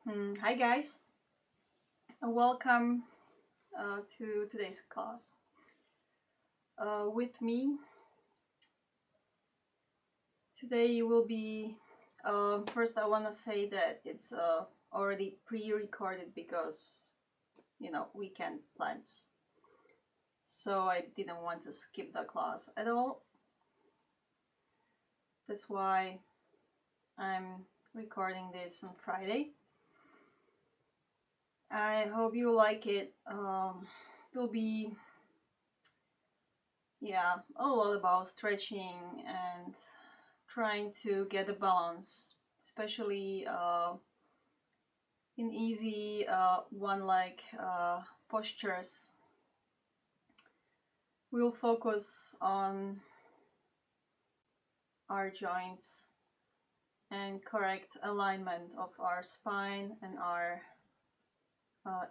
Hi guys, welcome to today's class. With me today will be, first I want to say that it's already pre-recorded because, weekend plans. So I didn't want to skip the class at all. That's why I'm recording this on Friday. I hope you like it. It will be a lot about stretching and trying to get a balance, especially in easy one leg postures. We'll focus on our joints and correct alignment of our spine and our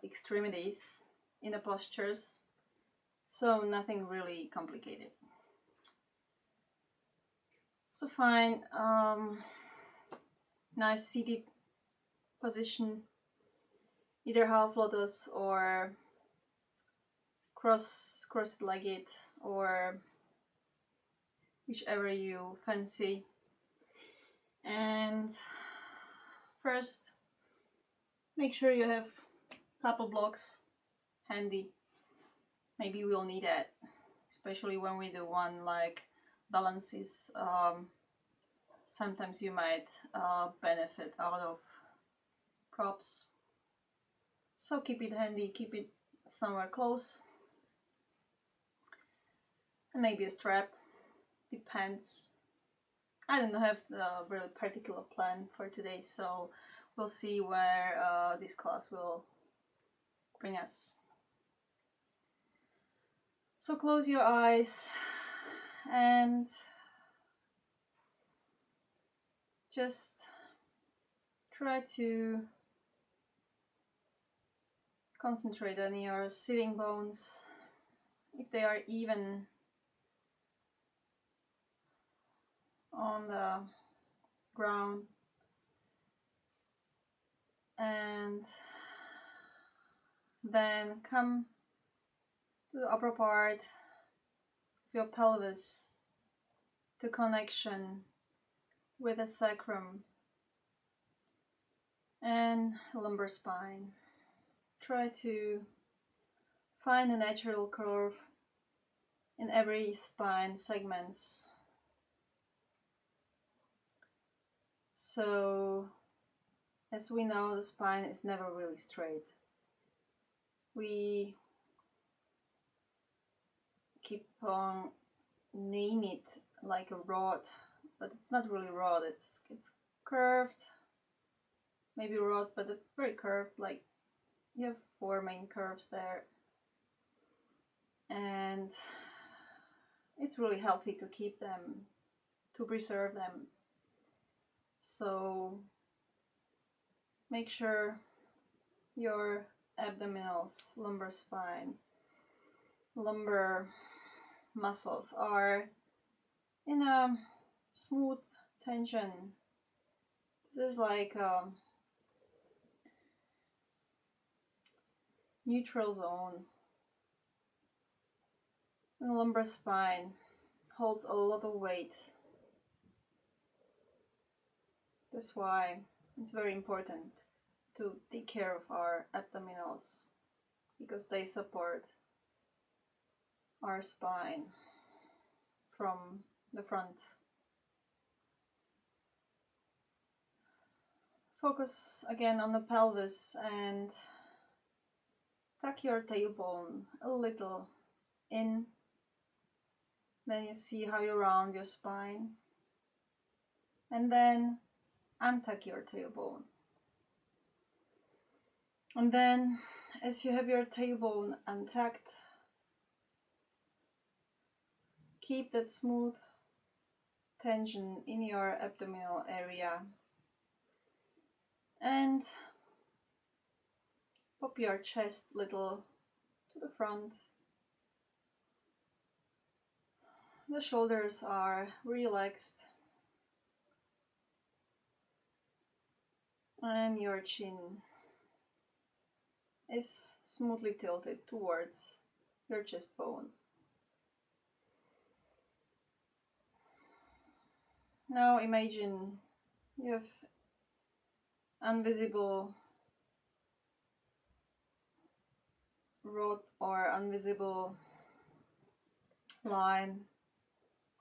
extremities in the postures, so nothing really complicated. So find nice seated position, either half lotus or cross-legged, or whichever you fancy. And first, make sure you have couple blocks handy. Maybe we'll need it, especially when we do one like balances. Sometimes you might benefit out of props. So keep it handy, keep it somewhere close. And maybe a strap, depends. I don't have a really particular plan for today, so we'll see where this class will bring us. So close your eyes and just try to concentrate on your sitting bones, if they are even on the ground, and then come to the upper part of your pelvis to connection with the sacrum and lumbar spine. Try to find a natural curve in every spine segments. So, as we know, the spine is never really straight. We keep on name it like a rod, but it's not really rod. It's curved, maybe rod, but it's very curved. Like you have 4 main curves there, and it's really healthy to keep them, to preserve them. So make sure your abdominals, lumbar spine, lumbar muscles are in a smooth tension. This is like a neutral zone. And the lumbar spine holds a lot of weight. That's why it's very important to take care of our abdominals, because they support our spine from the front. Focus again on the pelvis and tuck your tailbone a little in. Then you see how you round your spine. And then untuck your tailbone. And then, as you have your tailbone untucked, keep that smooth tension in your abdominal area. And pop your chest a little to the front. The shoulders are relaxed. And your chin is smoothly tilted towards your chest bone. Now imagine you have invisible rod or invisible line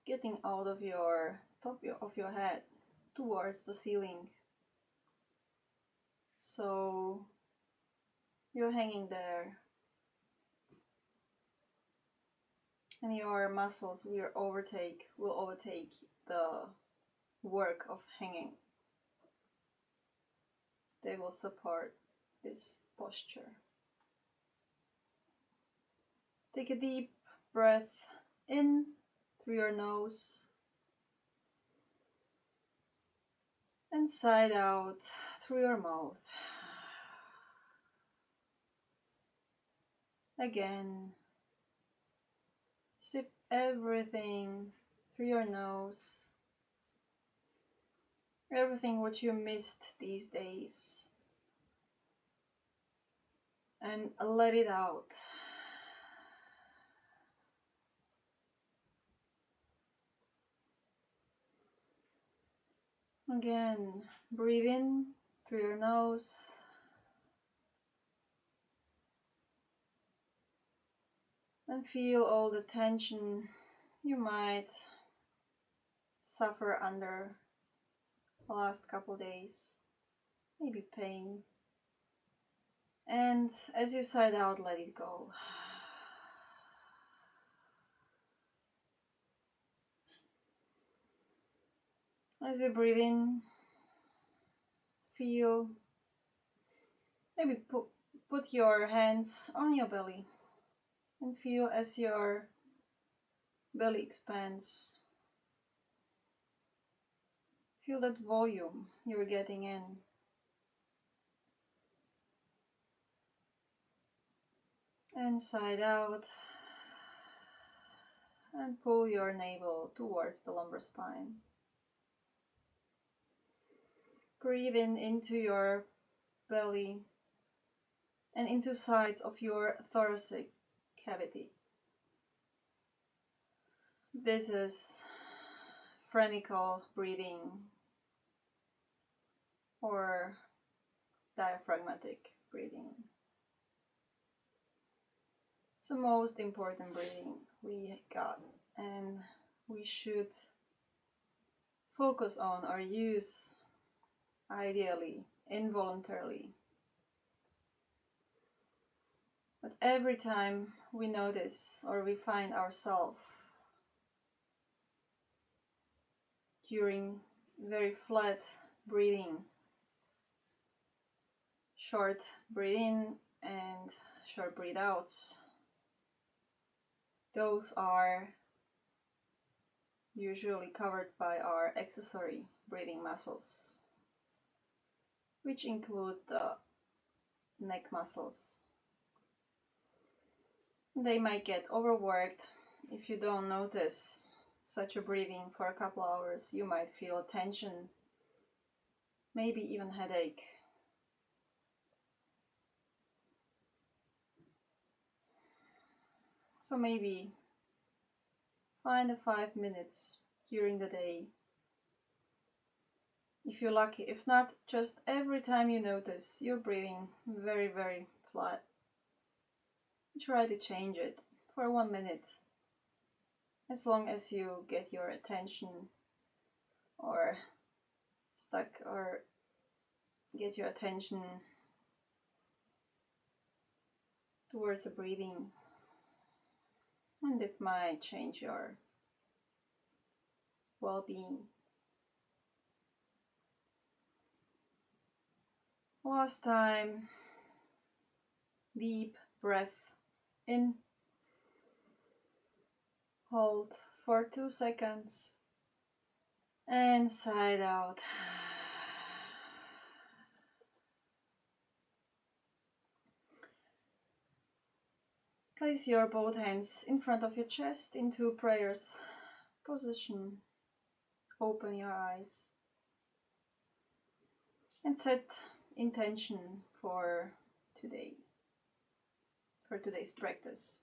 getting out of your top of your head towards the ceiling. So you're hanging there and your muscles will overtake the work of hanging. They will support this posture. Take a deep breath in through your nose and sigh out through your mouth. Again, sip everything through your nose, everything what you missed these days, and let it out. Again, breathe in through your nose and feel all the tension you might suffer under the last couple days, maybe pain. And as you sigh out, let it go. As you breathe in, feel, maybe put your hands on your belly and feel as your belly expands. Feel that volume you're getting in. And sigh out and pull your navel towards the lumbar spine. Breathe in into your belly and into sides of your thoracic cavity. This is phrenical breathing or diaphragmatic breathing. It's the most important breathing we got, and we should focus on or use ideally involuntarily. But every time we notice or we find ourselves during very flat breathing, short breathe in and short breathe outs, those are usually covered by our accessory breathing muscles, which include the neck muscles. They might get overworked. If you don't notice such a breathing for a couple hours, you might feel tension, maybe even headache. So maybe find a 5 minutes during the day, if you're lucky. If not, just every time you notice you're breathing very, very flat, try to change it for 1 minute, as long as you get your attention or stuck or get your attention towards the breathing, and it might change your well-being. Last time, deep breath in, hold for 2 seconds, and sigh out. Place your both hands in front of your chest into prayer's position. Open your eyes and set intention for today, for today's practice.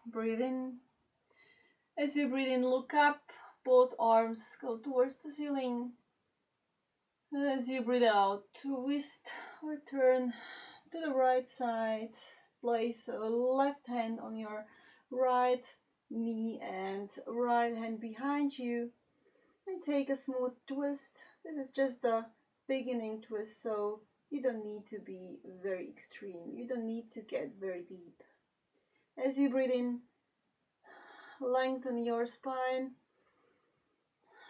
Breathe in. As you breathe in, look up, both arms go towards the ceiling. As you breathe out, twist or turn to the right side. Place a left hand on your right knee and right hand behind you. And take a smooth twist. This is just a beginning twist, so you don't need to be very extreme. You don't need to get very deep. As you breathe in, lengthen your spine.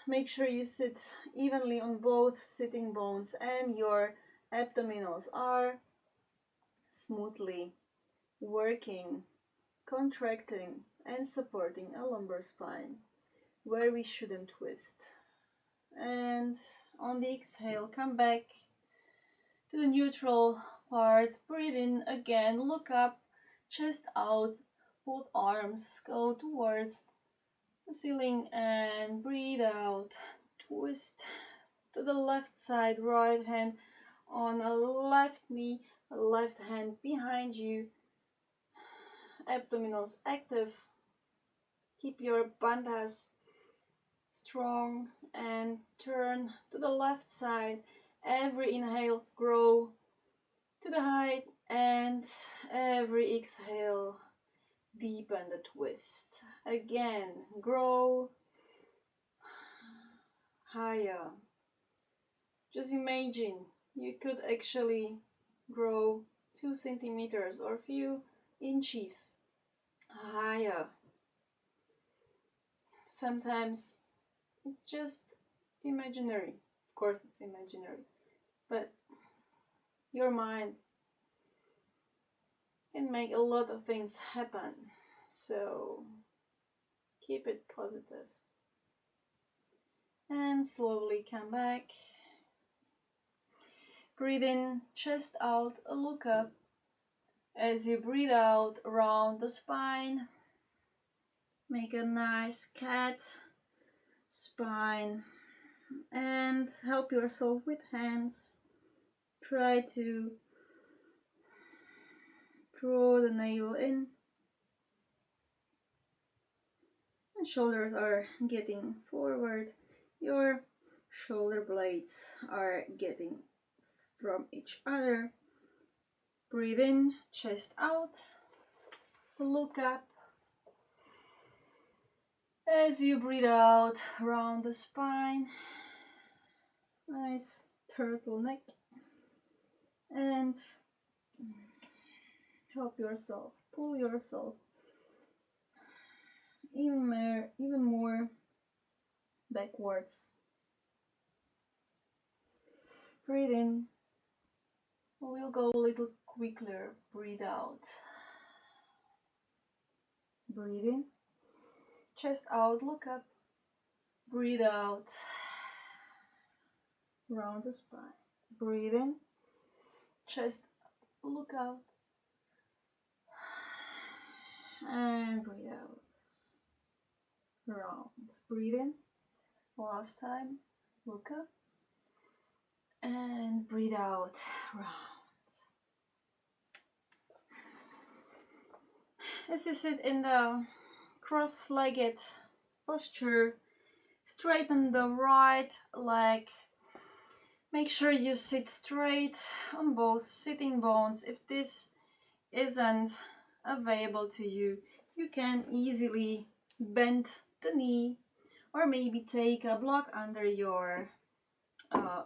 Make sure you sit evenly on both sitting bones and your abdominals are smoothly working, contracting and supporting a lumbar spine where we shouldn't twist. And on the exhale, come back to the neutral part. Breathe in again, look up, chest out, both arms go towards the ceiling and breathe out. Twist to the left side, right hand on a left knee, left hand behind you. Abdominals active. Keep your bandhas strong and turn to the left side. Every inhale, grow to the height, and every exhale, deepen the twist. Again, grow higher. Just imagine you could actually grow 2 centimeters or a few inches higher. Sometimes it's just imaginary. Of course, it's imaginary, but your mind can make a lot of things happen. So keep it positive. And slowly come back. Breathe in, chest out, look up. As you breathe out, round the spine. Make a nice cat spine and help yourself with hands. Try to draw the navel in. And shoulders are getting forward. Your shoulder blades are getting from each other. Breathe in, chest out, look up. As you breathe out, round the spine, nice turtleneck, and help yourself, pull yourself even more backwards. Breathe in. We'll go a little quicker. Breathe out. Breathe in. Chest out, look up. Breathe out. Round the spine. Breathe in. Chest, look out. And breathe out. Round. Breathe in. Last time. Look up. And breathe out. Round. As you sit in the cross-legged posture, straighten the right leg. Make sure you sit straight on both sitting bones. If this isn't available to you, you can easily bend the knee or maybe take a block under your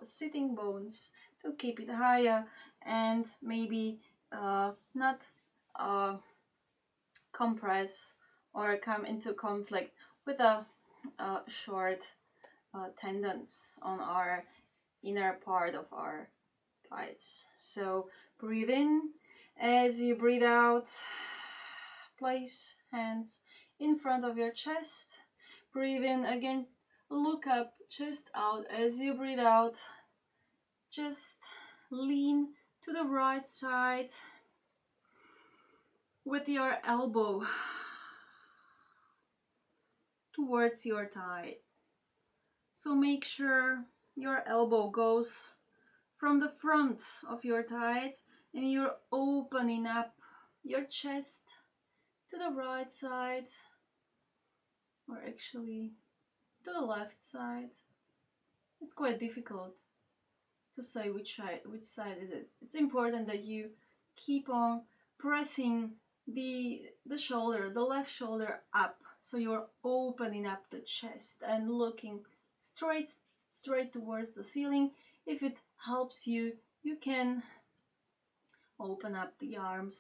sitting bones to keep it higher and maybe not compress or come into conflict with a short tendons on our inner part of our thighs. So breathe in. As you breathe out, place hands in front of your chest. Breathe in again, look up, chest out. As you breathe out, just lean to the right side with your elbow towards your thigh. So make sure your elbow goes from the front of your thigh and you're opening up your chest to the right side, or actually to the left side. It's quite difficult to say which side is it. It's important that you keep on pressing the shoulder, the left shoulder up, so you're opening up the chest and looking straight towards the ceiling. If it helps you, you can open up the arms.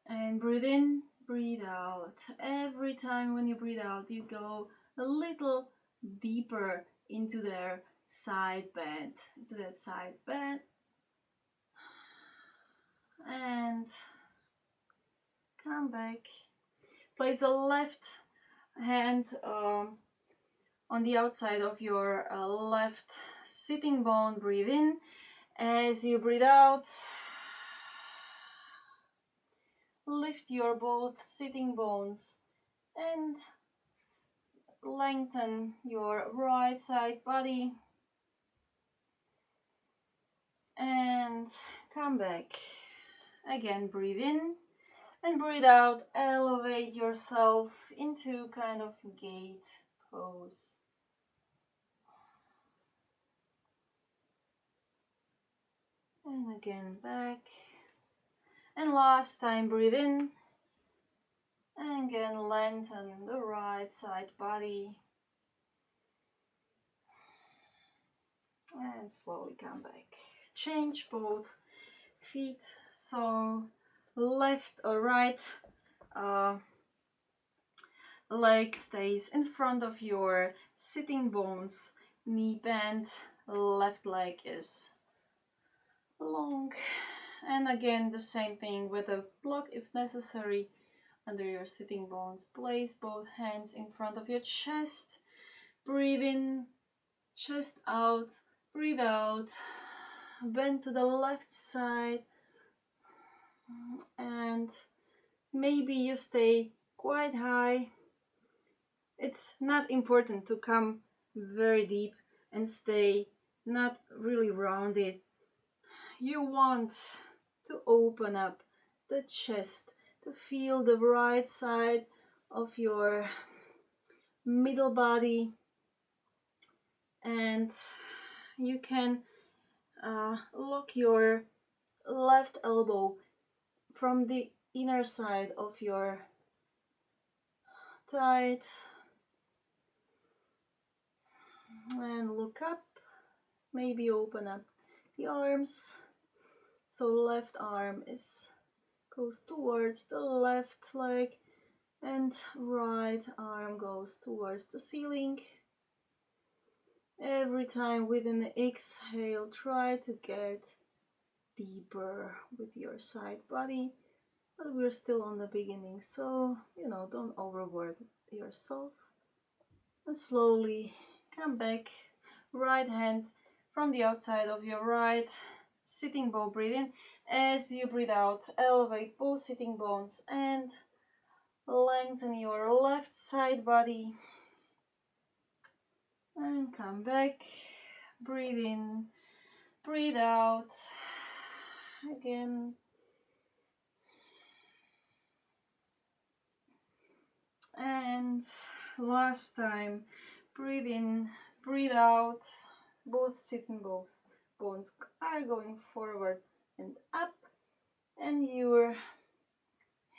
And breathe in, breathe out. Every time when you breathe out, you go a little deeper into their side bend, into that side bend. And come back. Place the left hand on the outside of your left sitting bone. Breathe in. As you breathe out, lift your both sitting bones and lengthen your right side body. And come back. Again, breathe in and breathe out. Elevate yourself into kind of gate pose. And again, back. And last time, breathe in. And again, lengthen the right side body. And slowly come back. Change both feet. So left or right leg stays in front of your sitting bones. Knee bend. Left leg is long. And again, the same thing with a block if necessary under your sitting bones. Place both hands in front of your chest. Breathe in, chest out, breathe out. Bend to the left side. And maybe you stay quite high. It's not important to come very deep and stay not really rounded. You want to open up the chest, to feel the right side of your middle body, and you can lock your left elbow from the inner side of your thigh and look up. Maybe open up the arms. So left arm goes towards the left leg and right arm goes towards the ceiling. Every time with an exhale, try to get deeper with your side body, but we're still on the beginning, so don't overwork yourself. And slowly come back. Right hand from the outside of your right sitting bone. Breathe in. As you breathe out, elevate both sitting bones and lengthen your left side body. And come back. Breathe in, breathe out. Again. And last time. Breathe in, breathe out. Both sitting bones are going forward and up, and you're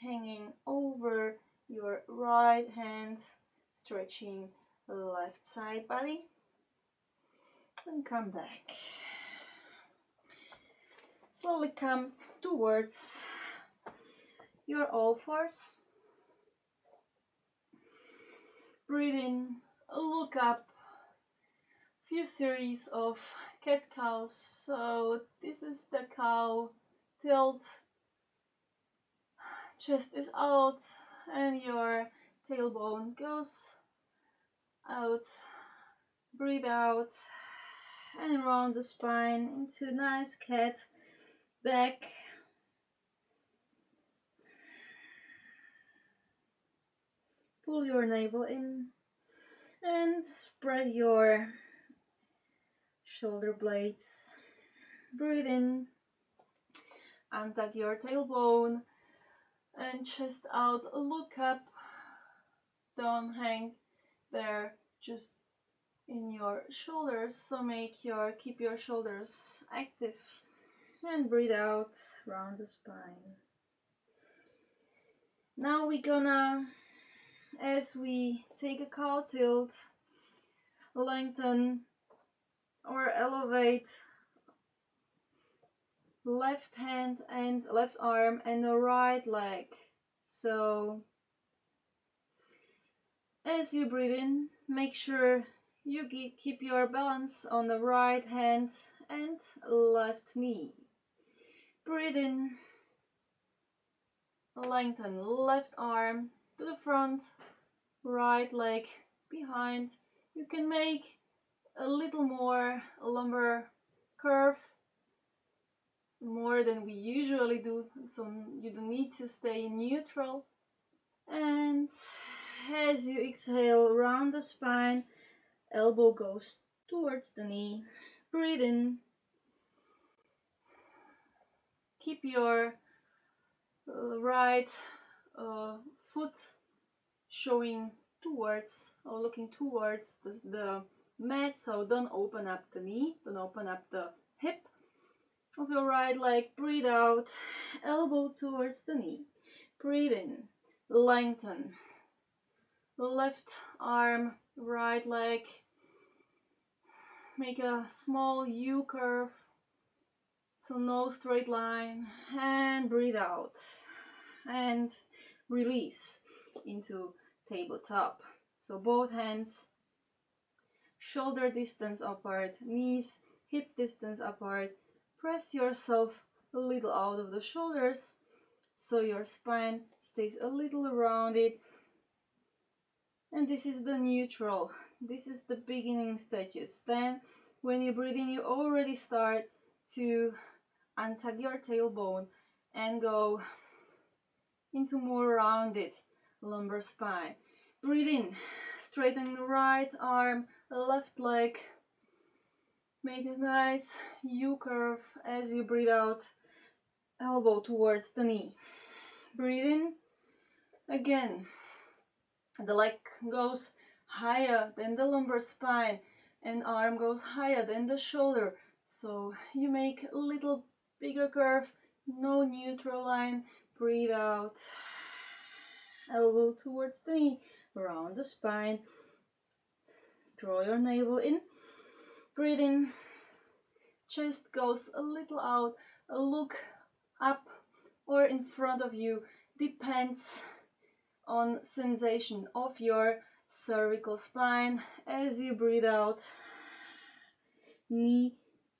hanging over your right hand, stretching the left side body, and come back. Slowly come towards your all fours. Breathe in, look up. Few series of cat cows. So this is the cow. Tilt, chest is out, and your tailbone goes out. Breathe out and round the spine into nice cat. Back. Pull your navel in. And spread your shoulder blades. Breathe in, untuck your tailbone, and chest out, look up. Don't hang there, just in your shoulders, so keep your shoulders active. And breathe out, round the spine. Now we're gonna, as we take a cow tilt, lengthen or elevate left hand and left arm and the right leg. So as you breathe in, make sure you keep your balance on the right hand and left knee. Breathe in, lengthen left arm to the front, right leg behind. You can make a little more lumbar curve, more than we usually do, so you don't need to stay neutral. And as you exhale, round the spine, elbow goes towards the knee. Breathe in. Keep your right foot showing towards or looking towards the mat, so don't open up the knee, don't open up the hip of your right leg. Breathe out, elbow towards the knee. Breathe in, lengthen left arm, right leg. Make a small U curve, so no straight line. And breathe out and release into tabletop. So both hands shoulder distance apart, knees hip distance apart. Press yourself a little out of the shoulders so your spine stays a little rounded. And this is the neutral. This is the beginning stages. Then when you breathe in, you already start to untuck your tailbone and go into more rounded lumbar spine. Breathe in, straighten the right arm, left leg. Make a nice U curve as you breathe out, elbow towards the knee. Breathe in, again, the leg goes higher than the lumbar spine and arm goes higher than the shoulder. So you make a little bigger curve, no neutral line. Breathe out, elbow towards the knee, round the spine. Draw your navel in. Breathe in, chest goes a little out, look up or in front of you, depends on sensation of your cervical spine. As you breathe out, knee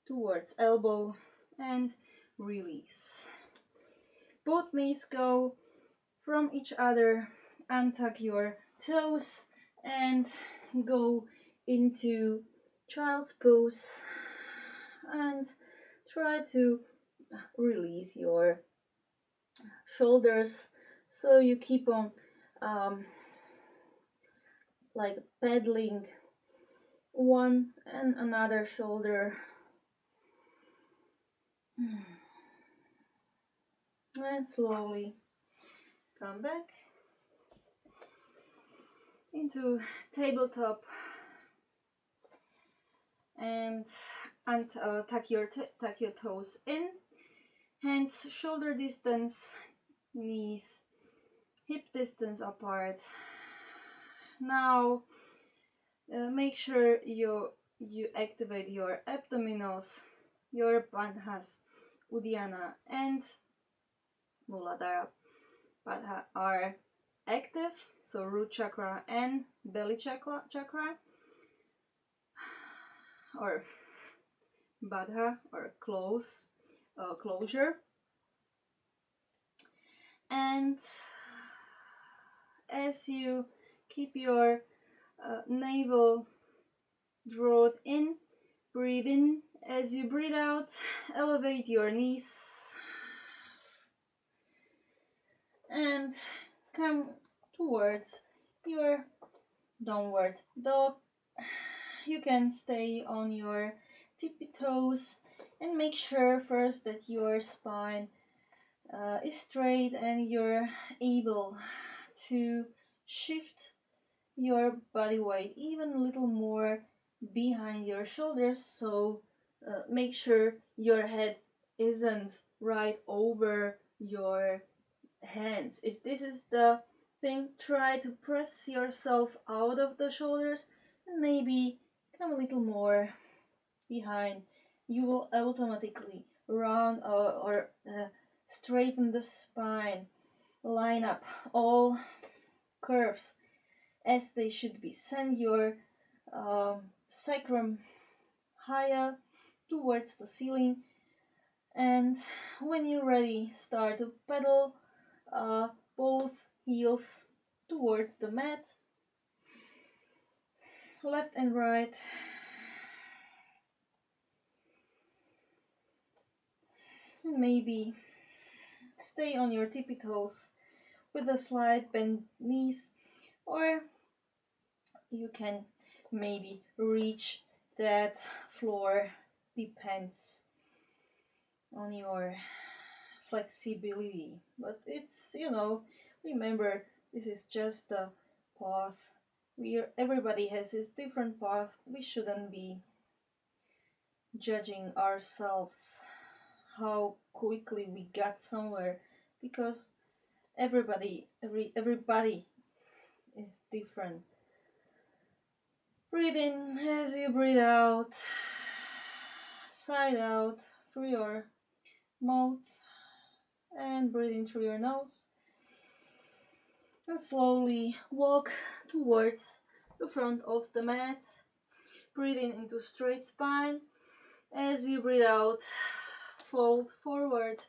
towards elbow and release. Both knees go from each other. Untuck your toes and go into child's pose and try to release your shoulders so you keep on like pedaling one and another shoulder. And slowly come back into tabletop and tuck your toes in, hands shoulder distance, knees hip distance apart. Now make sure you activate your abdominals, your bandhas, uddiyana and muladhara. Bandha are active, so root chakra and belly chakra, or bandha or closure. And as you keep your navel drawn in, breathe in. As you breathe out, elevate your knees and come towards your downward dog. You can stay on your tippy toes and make sure first that your spine is straight and you're able to shift your body weight even a little more behind your shoulders, so make sure your head isn't right over your hands. If this is the thing, try to press yourself out of the shoulders and maybe come a little more behind. You will automatically round or straighten the spine, line up all curves as they should be. Send your sacrum higher towards the ceiling, and when you're ready, start to pedal uh, both heels towards the mat, left and right. And maybe stay on your tippy toes with a slight bend knees, or you can maybe reach that floor, depends on your flexibility. But it's, remember, this is just a path. Everybody has his different path. We shouldn't be judging ourselves how quickly we got somewhere, because everybody is different. Breathe in as you breathe out, side out through your mouth, and breathe in through your nose. And slowly walk towards the front of the mat. Breathing into straight spine. As you breathe out, fold forward.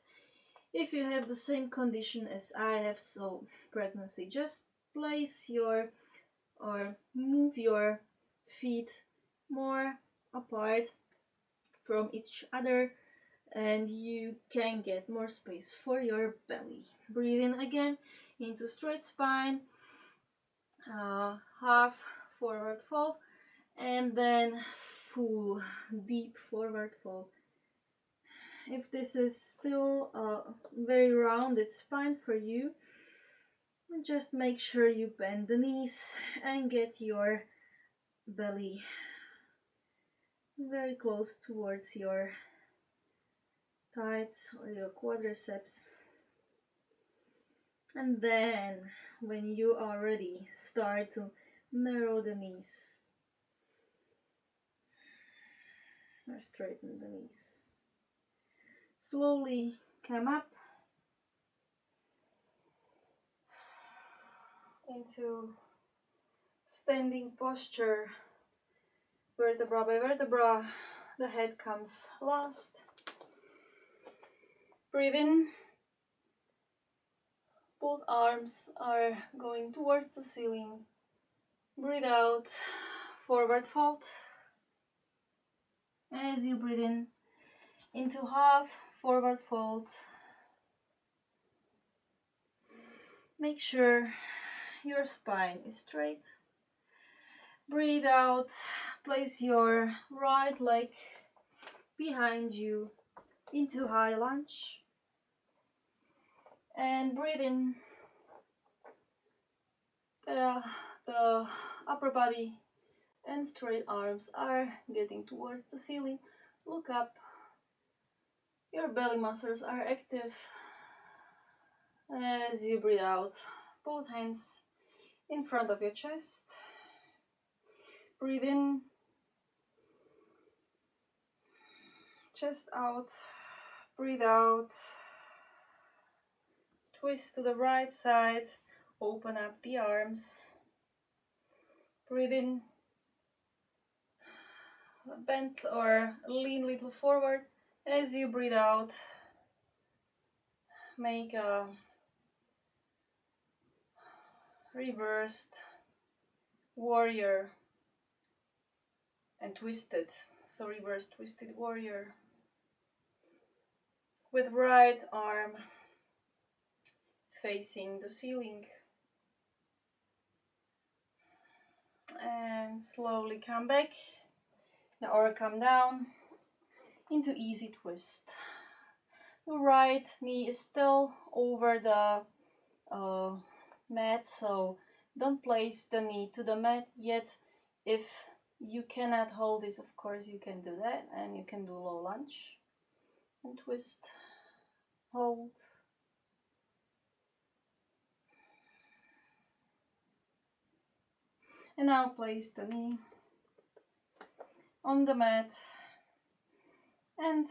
If you have the same condition as I have, so pregnancy, just place your or move your feet more apart from each other, and you can get more space for your belly. Breathe in again into straight spine, half forward fold, and then full deep forward fold. If this is still very rounded spine for you, just make sure you bend the knees and get your belly very close towards your thighs or your quadriceps. And then when you are ready, start to narrow the knees or straighten the knees. Slowly come up into standing posture, vertebra by vertebra. The head comes last. Breathe in. Both arms are going towards the ceiling. Breathe out, forward fold. As you breathe in, into half forward fold. Make sure your spine is straight. Breathe out, place your right leg behind you into high lunge. And breathe in. The upper body and straight arms are getting towards the ceiling. Look up. Your belly muscles are active. As you breathe out, both hands in front of your chest. Breathe in, chest out, breathe out. Twist to the right side, open up the arms. Breathe in, bend or lean a little forward. As you breathe out, make a reversed warrior and twisted. So reverse twisted warrior. With right arm facing the ceiling. And slowly come back or come down into easy twist. The right knee is still over the mat, so don't place the knee to the mat yet. If you cannot hold this, of course you can do that, and you can do low lunge and twist, hold. And now place the knee on the mat and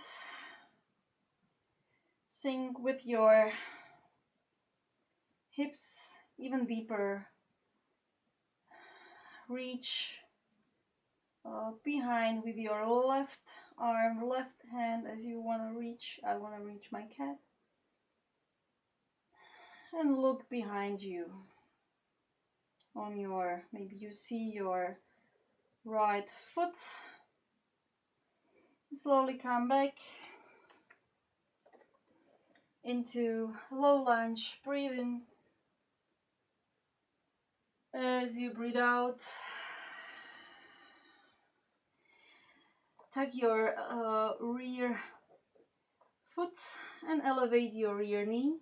sink with your hips even deeper. Reach behind with your left arm, left hand as you want to reach. I want to reach my cat. And look behind you. On your, maybe you see your right foot. Slowly come back into low lunge. Breathe in as you breathe out. Tuck your rear foot and elevate your rear knee.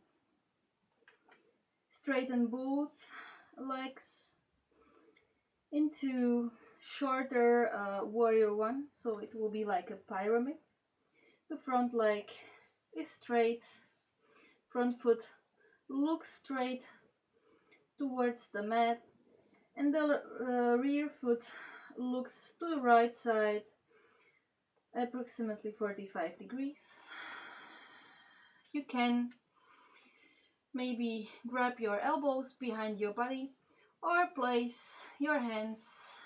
Straighten both legs into shorter warrior one, so it will be like a pyramid. The front leg is straight, front foot looks straight towards the mat, and the rear foot looks to the right side, approximately 45 degrees. You can maybe grab your elbows behind your body or place your hands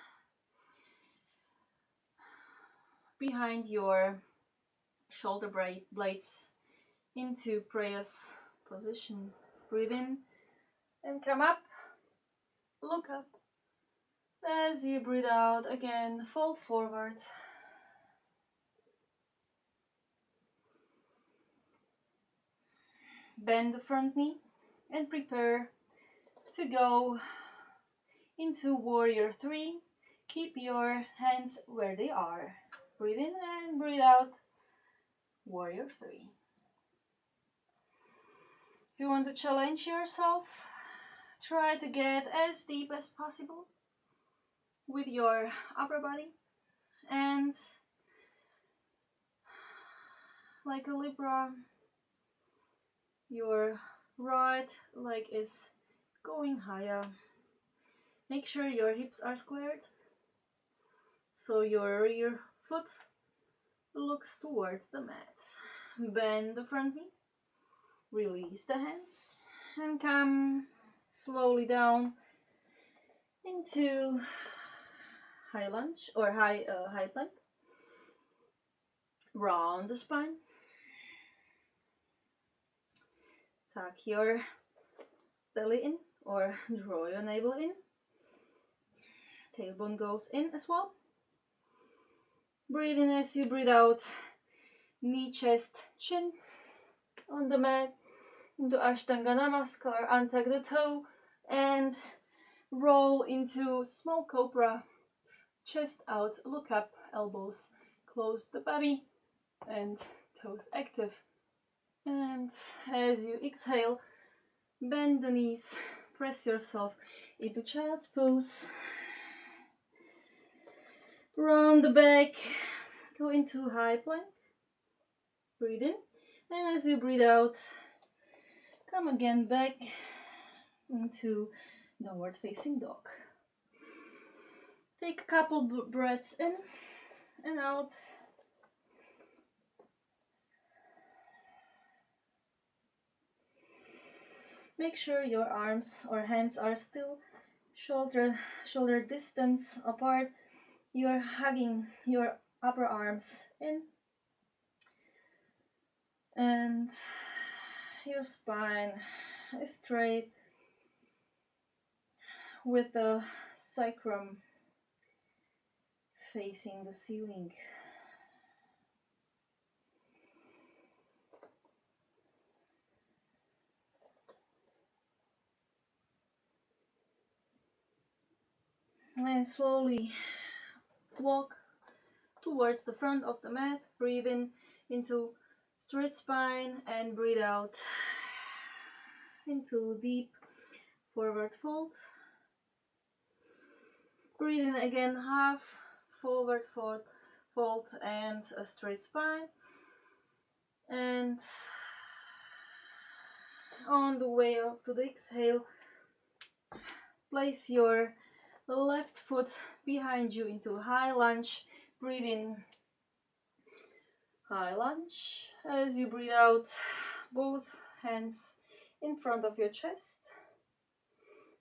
behind your shoulder blades into prayers position. Breathe in and come up. Look up. As you breathe out, again, fold forward. Bend the front knee and prepare to go into warrior 3. Keep your hands where they are. Breathe in and breathe out. Warrior 3. If you want to challenge yourself, try to get as deep as possible with your upper body, and like a Libra, your right leg is going higher. Make sure your hips are squared so your rear foot looks towards the mat. Bend the front knee, release the hands, and come slowly down into high lunge or high plank. Round the spine. Tuck your belly in or draw your navel in. Tailbone goes in as well. Breathe in as you breathe out. Knee, chest, chin on the mat. Into Ashtanga Namaskar. Untuck the toe and roll into small cobra. Chest out, look up, elbows close the body and toes active. And as you exhale, bend the knees, press yourself into child's pose. Round the back, go into high plank. Breathe in, and as you breathe out, come again back into downward facing dog. Take a couple breaths in and out. Make sure your arms or hands are still shoulder distance apart. You're hugging your upper arms in, and your spine is straight with the sacrum facing the ceiling. And slowly walk towards the front of the mat. Breathe in into straight spine and breathe out into deep forward fold. Breathe in again, half forward fold and a straight spine. And on the way up to the exhale, place your left foot behind you into high lunge. Breathe in, high lunge. As you breathe out, both hands in front of your chest.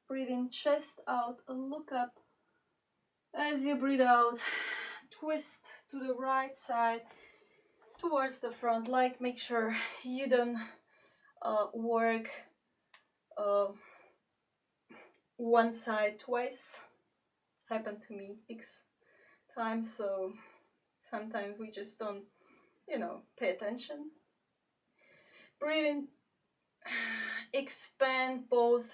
Breathe in, chest out, look up. As you breathe out, twist to the right side towards the front leg. Make sure you don't work one side twice. Happened to me X times, so sometimes we just don't, pay attention. Breathe in, expand both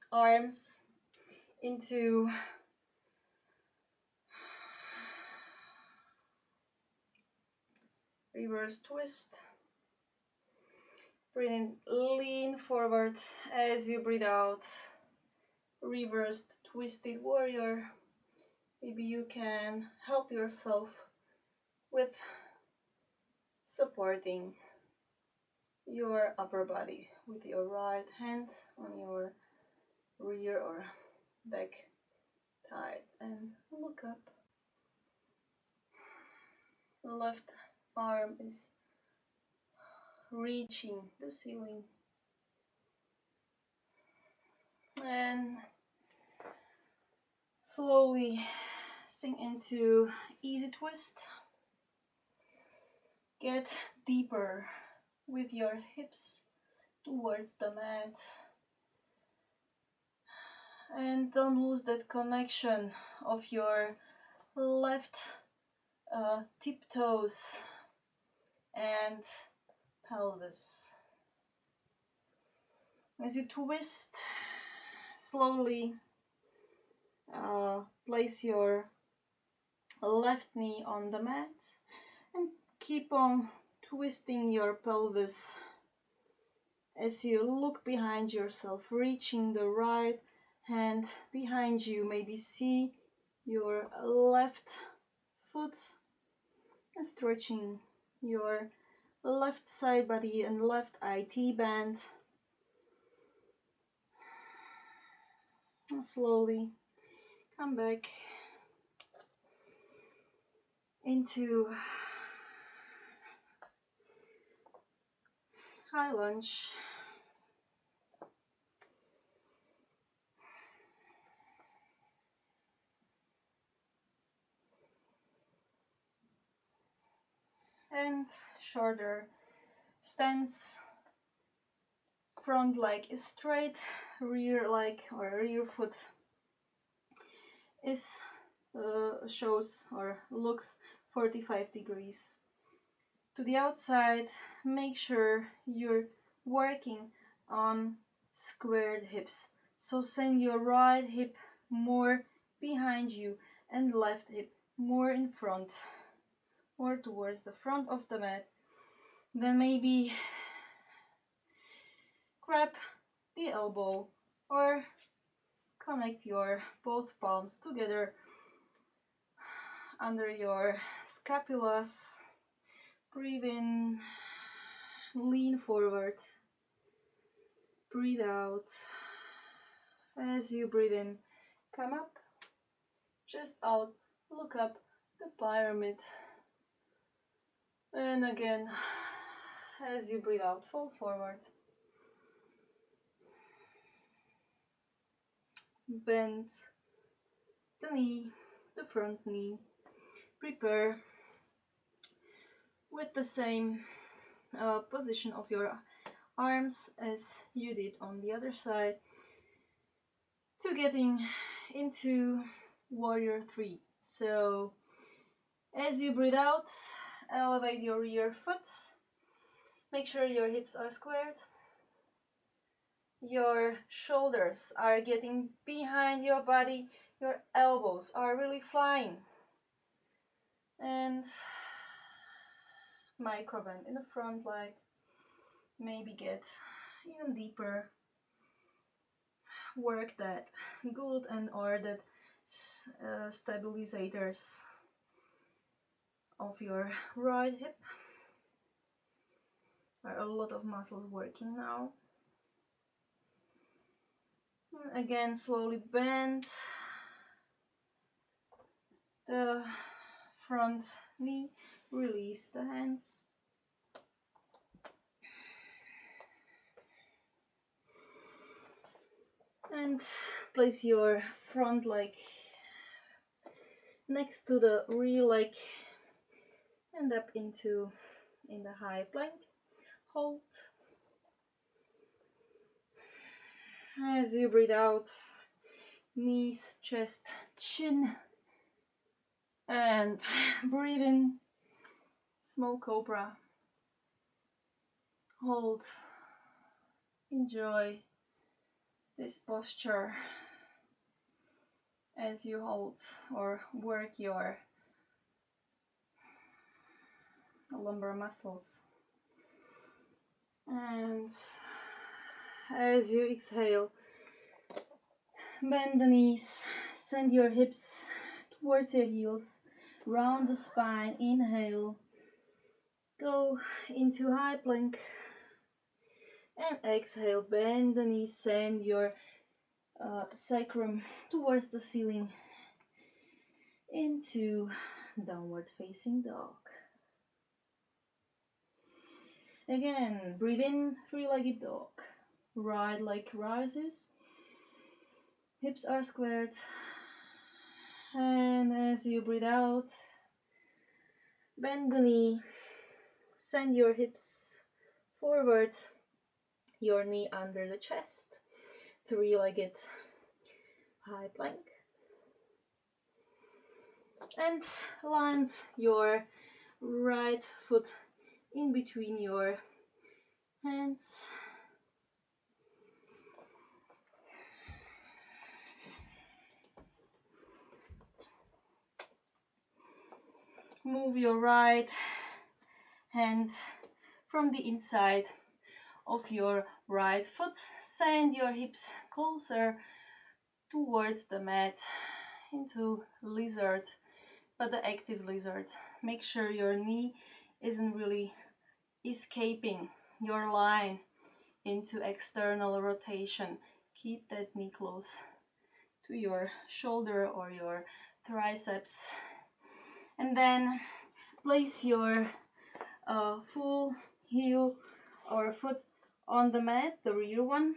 arms into reverse twist. Breathe in, lean forward. As you breathe out, reversed twisted warrior. Maybe you can help yourself with supporting your upper body with your right hand on your rear or back thigh and look up. The left arm is reaching the ceiling. And slowly sink into easy twist. Get deeper with your hips towards the mat. And don't lose that connection of your left tiptoes and pelvis. As you twist, slowly place your left knee on the mat and keep on twisting your pelvis as you look behind yourself, reaching the right hand behind you. Maybe see your left foot and stretching your left side body and left IT band. And slowly come back into high lunge. And shoulder stance. Front leg is straight, rear leg or rear foot is shows or looks 45 degrees to the outside. Make sure you're working on squared hips, so send your right hip more behind you and left hip more in front, more towards the front of the mat. Then maybe grab the elbow or connect your both palms together under your scapulas. Breathe in, lean forward. Breathe out. As you breathe in, come up, chest out, look up, the pyramid. And again, as you breathe out, fall forward. Bend the knee, the front knee. Prepare with the same position of your arms as you did on the other side to getting into warrior 3. So as you breathe out, elevate your rear foot. Make sure your hips are squared. Your shoulders are getting behind your body, your elbows are really flying. And micro bend in the front leg, maybe get even deeper. Work that glute and or that stabilizers of your right hip. There are a lot of muscles working now. Again, slowly bend the front knee, release the hands. And place your front leg next to the rear leg and up in the high plank. Hold. As you breathe out, knees, chest, chin, and breathe in, small cobra. Hold. Enjoy this posture as you hold or work your lumbar muscles. And as you exhale, bend the knees, send your hips towards your heels, round the spine, inhale, go into high plank, and exhale, bend the knees, send your sacrum towards the ceiling, into downward facing dog. Again, breathe in, three-legged dog. Right leg rises, hips are squared, and as you breathe out, bend the knee, send your hips forward, your knee under the chest, three-legged high plank, and land your right foot in between your hands. Move your right hand from the inside of your right foot. Send your hips closer towards the mat into lizard, but the active lizard. Make sure your knee isn't really escaping your line into external rotation. Keep that knee close to your shoulder or your triceps. And then place your full heel or foot on the mat, the rear one,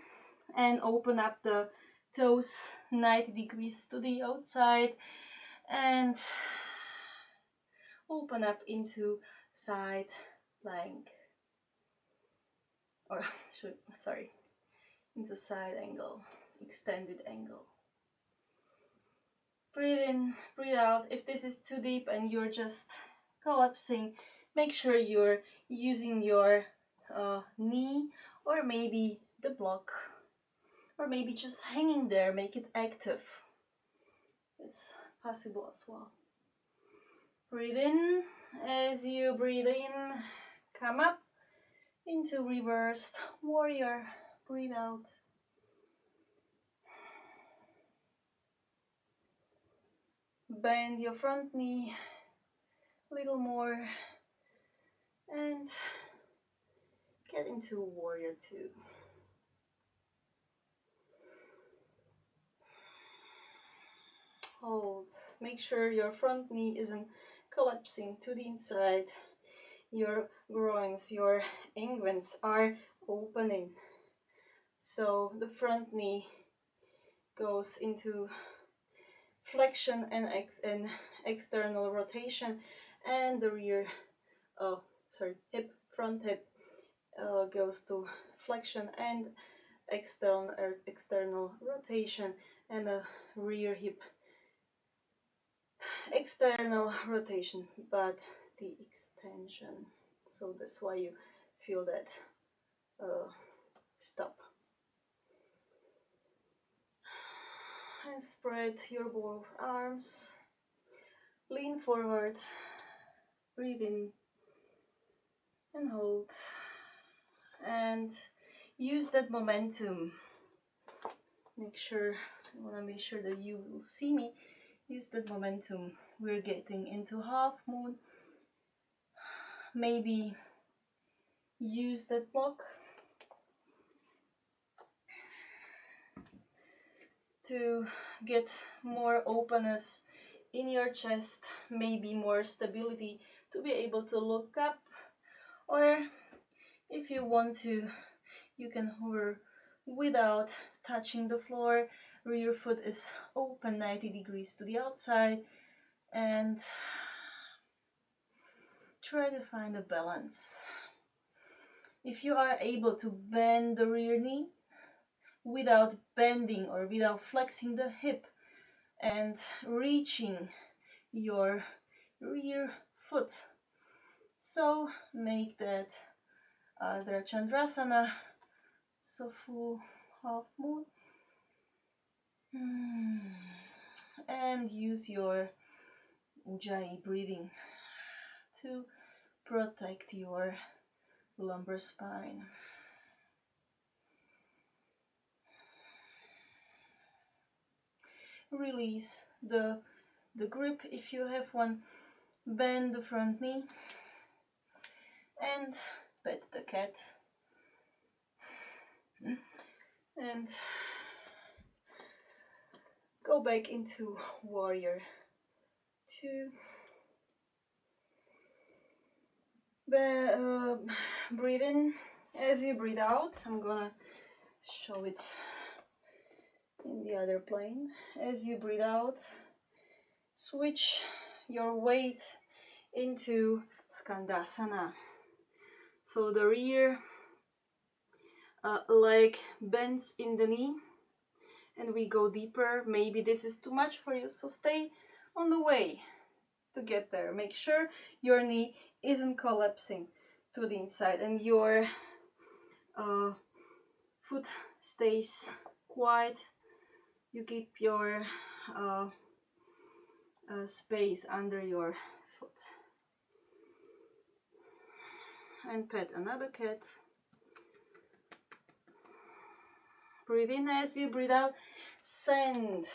and open up the toes 90 degrees to the outside and open up into side plank, or into side angle, extended angle. Breathe in, breathe out. If this is too deep and you're just collapsing, make sure you're using your knee or maybe the block, or maybe just hanging there, make it active. It's possible as well. Breathe in. As you breathe in, come up into reversed warrior. Breathe out. Bend your front knee a little more and get into warrior two. Hold. Make sure your front knee isn't collapsing to the inside. Your groins, your inguins are opening. So the front knee goes into flexion and external rotation, and the rear, front hip goes to flexion and external rotation, and the rear hip external rotation, but the extension. So that's why you feel that stop. And spread your both arms. Lean forward. Breathe in and hold. And use that momentum. I want to make sure that you will see me. Use that momentum. We're getting into half moon. Maybe use that block to get more openness in your chest, maybe more stability to be able to look up. Or if you want to, you can hover without touching the floor. Rear foot is open 90 degrees to the outside, and try to find a balance. If you are able to bend the rear knee without bending or without flexing the hip and reaching your rear foot, so make that Ardha Chandrasana, so full half moon. And use your Ujjayi breathing to protect your lumbar spine. Release the grip if you have one. Bend the front knee and pet the cat. And go back into warrior 2. Breathe in as you breathe out. I'm gonna show it in the other plane. As you breathe out, switch your weight into Skandasana. So the rear leg bends in the knee and we go deeper. Maybe this is too much for you, so stay on the way to get there. Make sure your knee isn't collapsing to the inside and your foot stays quiet. You keep your space under your foot. And pet another cat. Breathe in as you breathe out. Send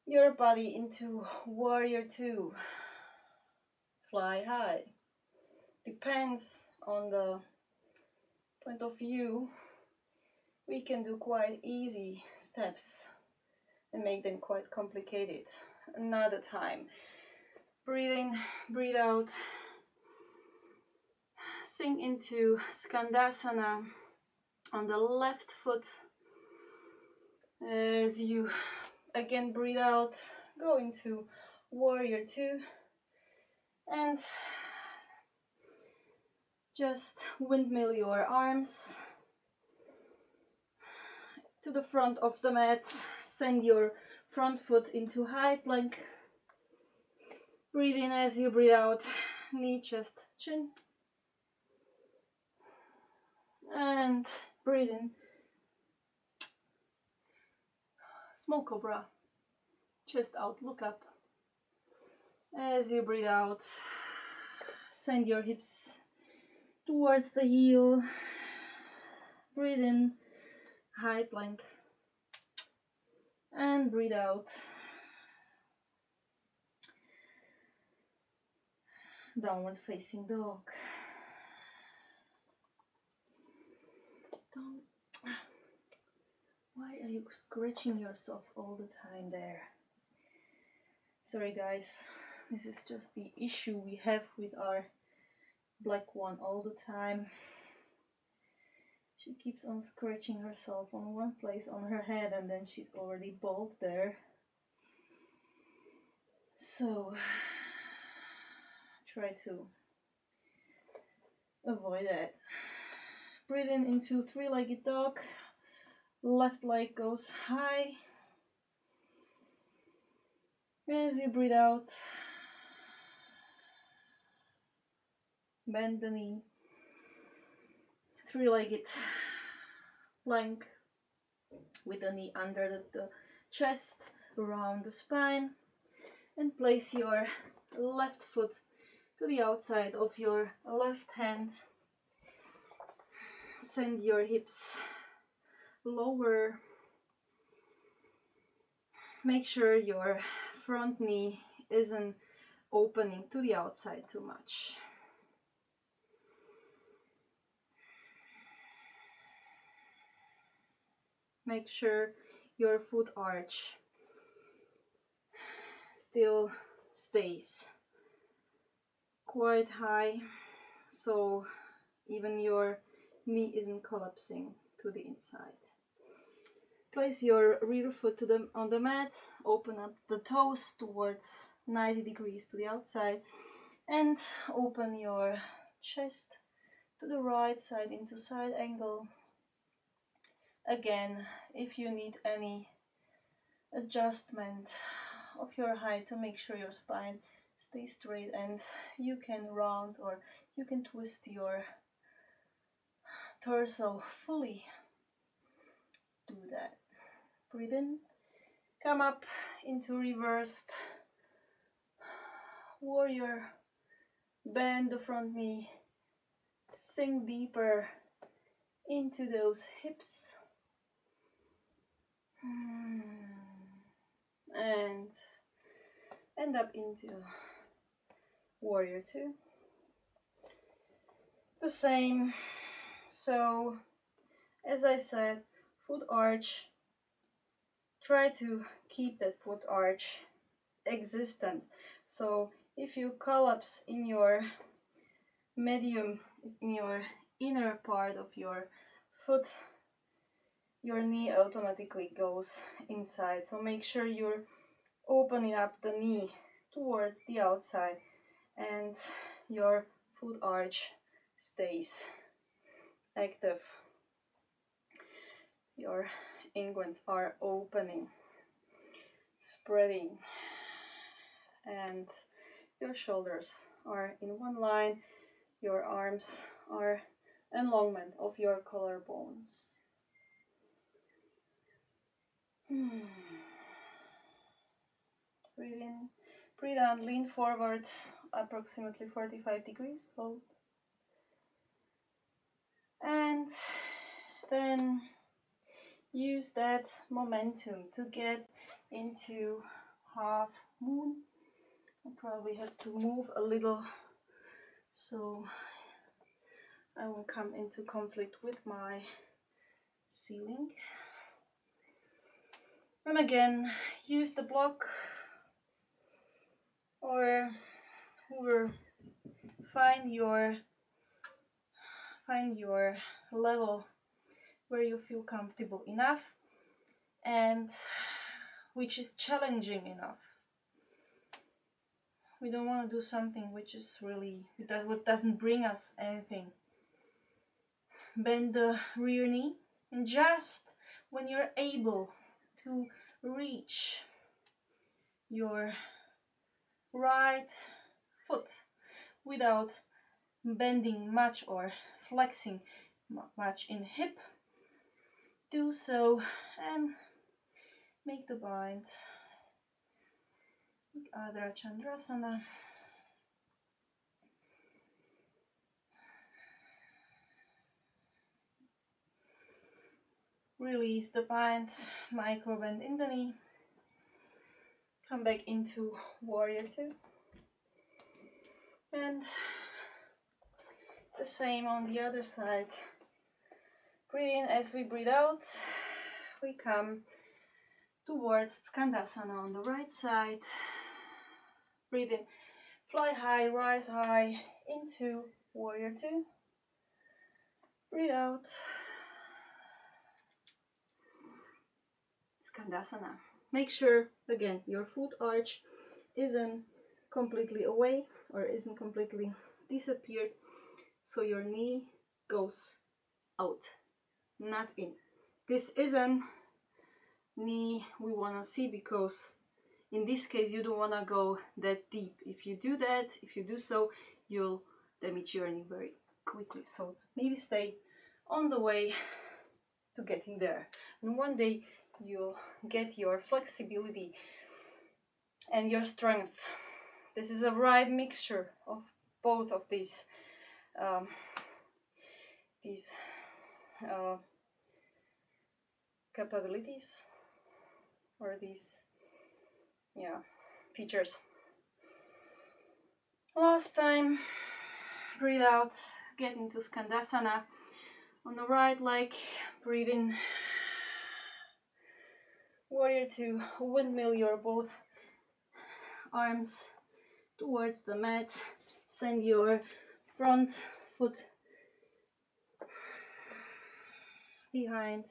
your body into warrior 2. Fly high. Depends on the point of view. We can do quite easy steps and make them quite complicated another time. Breathe in, breathe out. Sink into Skandasana on the left foot. As you again breathe out, go into warrior 2 and just windmill your arms to the front of the mat. Send your front foot into high plank. Breathe in as you breathe out, knee, chest, chin. And breathe in. Small cobra. Chest out, look up. As you breathe out, send your hips towards the heel. Breathe in, high plank. And breathe out. Downward facing dog. Why are you scratching yourself all the time there? Sorry guys, this is just the issue we have with our black one all the time. She keeps on scratching herself on one place on her head and then she's already bald there. So try to avoid that. Breathe in into three-legged dog. Left leg goes high. As you breathe out, bend the knee. Three-legged plank. with the knee under the chest, around the spine, and place your left foot to the outside of your left hand. Send your hips lower. Make sure your front knee isn't opening to the outside too much. Make sure your foot arch still stays quite high, so even your knee isn't collapsing to the inside. Place your rear foot on the mat, open up the toes towards 90 degrees to the outside, and open your chest to the right side into side angle. Again, if you need any adjustment of your height to make sure your spine stays straight, and you can round or you can twist your torso fully, do that. Breathe in, come up into reversed warrior, bend the front knee, sink deeper into those hips, and end up into warrior two. The same. So as I said, foot arch, try to keep that foot arch existent. So if you collapse in your medium, in your inner part of your foot, your knee automatically goes inside. So make sure you're opening up the knee towards the outside and your foot arch stays active. Your inguinals are opening, spreading, and your shoulders are in one line. Your arms are enlongment of your collarbones. Breathe in, breathe out, lean forward approximately 45 degrees, hold. And then use that momentum to get into half moon. I probably have to move a little so I won't come into conflict with my ceiling. And again, use the block or hoover, find your level where you feel comfortable enough and which is challenging enough. We don't want to do something which is really, that doesn't bring us anything. Bend the rear knee, and just when you're able to reach your right foot without bending much or flexing much in hip, do so and make the bind. Adha Chandrasana. Release the bind, micro bend in the knee. Come back into warrior two. And the same on the other side. Breathe in as we breathe out. We come towards Skandasana on the right side. Breathe in, fly high, rise high into warrior two. Breathe out. Skandasana. Make sure, again, your foot arch isn't completely away or isn't completely disappeared, so your knee goes out, not in. This isn't knee we want to see, because in this case you don't want to go that deep. If you do so, you'll damage your knee very quickly. So maybe stay on the way to getting there. And one day you'll get your flexibility and your strength. This is a right mixture of both of these um, uh, capabilities, or these, yeah, features. Last time, breathe out, get into Skandasana. On the right leg, breathe in, warrior two, windmill your both arms towards the mat. Send your front foot behind,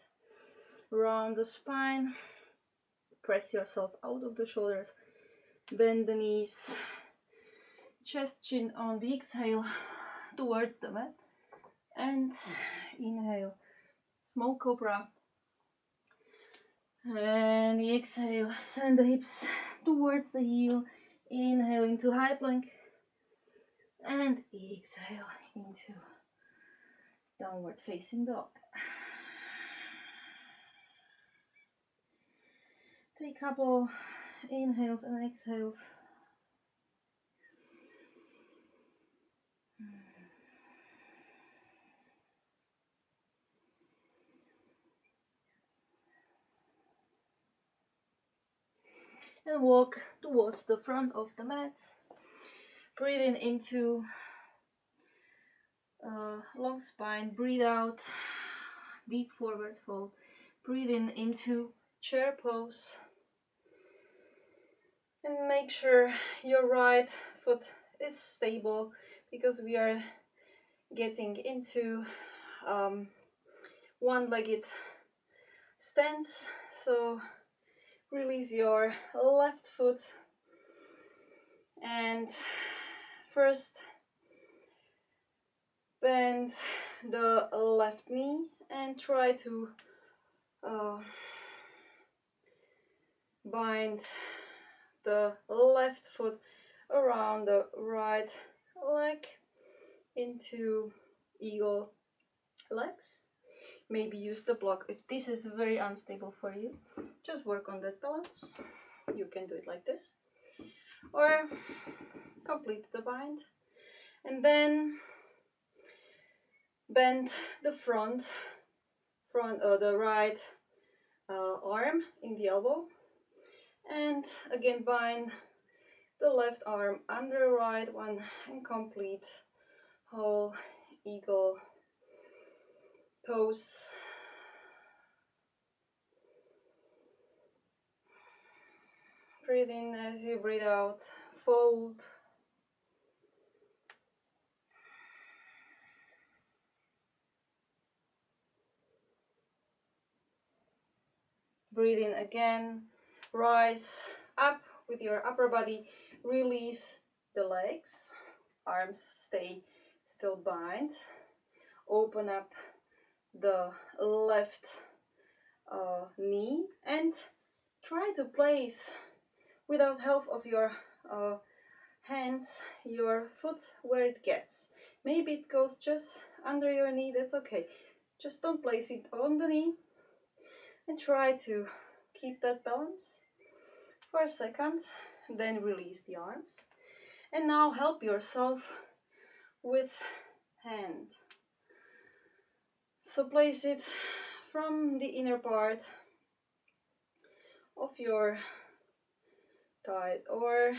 round the spine, press yourself out of the shoulders, bend the knees, chest chin on the exhale towards the mat, and inhale, small cobra, and exhale, send the hips towards the heel, inhale into high plank, and exhale into downward facing dog. Take a couple inhales and exhales. And walk towards the front of the mat. Breathing into long spine. Breathe out, deep forward fold. Breathing into chair pose. And make sure your right foot is stable, because we are getting into one-legged stance. So release your left foot and first bend the left knee and try to bind the left foot around the right leg into eagle legs. Maybe use the block. If this is very unstable for you, just work on that balance. You can do it like this, or complete the bind, and then bend the the right arm in the elbow, and again bind the left arm under the right one and complete whole eagle pose. Breathe in as you breathe out, fold. Breathe in again, rise up with your upper body, release the legs, arms stay still bind, open up the left knee and try to place, without help of your hands, your foot where it gets. Maybe it goes just under your knee, that's okay. Just don't place it on the knee, and try to keep that balance for a second, then release the arms. And now help yourself with hand. So place it from the inner part of your thigh, or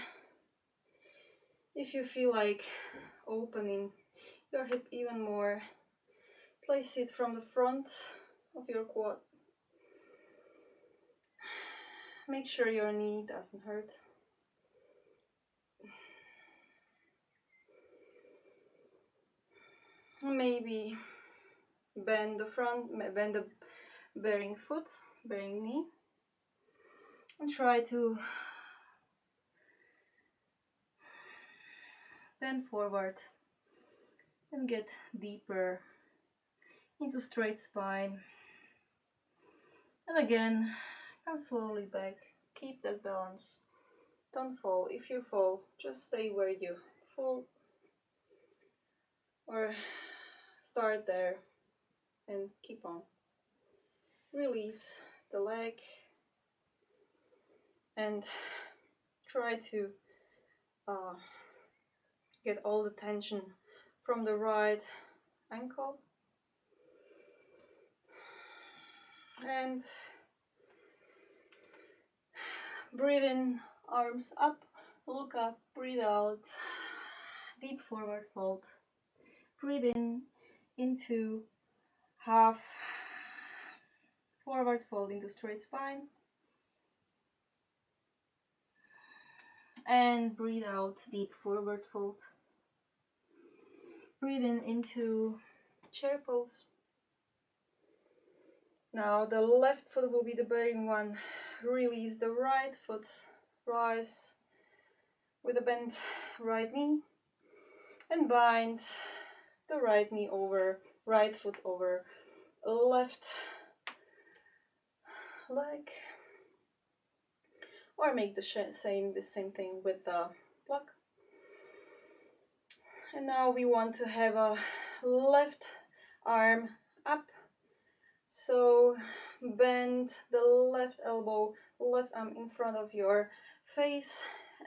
if you feel like opening your hip even more, place it from the front of your quad. Make sure your knee doesn't hurt. Maybe bend the bearing foot, bearing knee, and try to bend forward and get deeper into straight spine. And again, come slowly back. Keep that balance. Don't fall. If you fall, just stay where you fall, or start there and keep on. release the leg and try to get all the tension from the right ankle. And breathe in, arms up, look up, breathe out, deep forward fold. Breathe in into half forward fold into straight spine. And breathe out, deep forward fold. Breathe in into chair pose. Now the left foot will be the bearing one. Release the right foot, rise with a bent right knee and bind the right knee over, right foot over left leg, or make the same thing with the block. And now we want to have a left arm up, so bend the left elbow, left arm in front of your face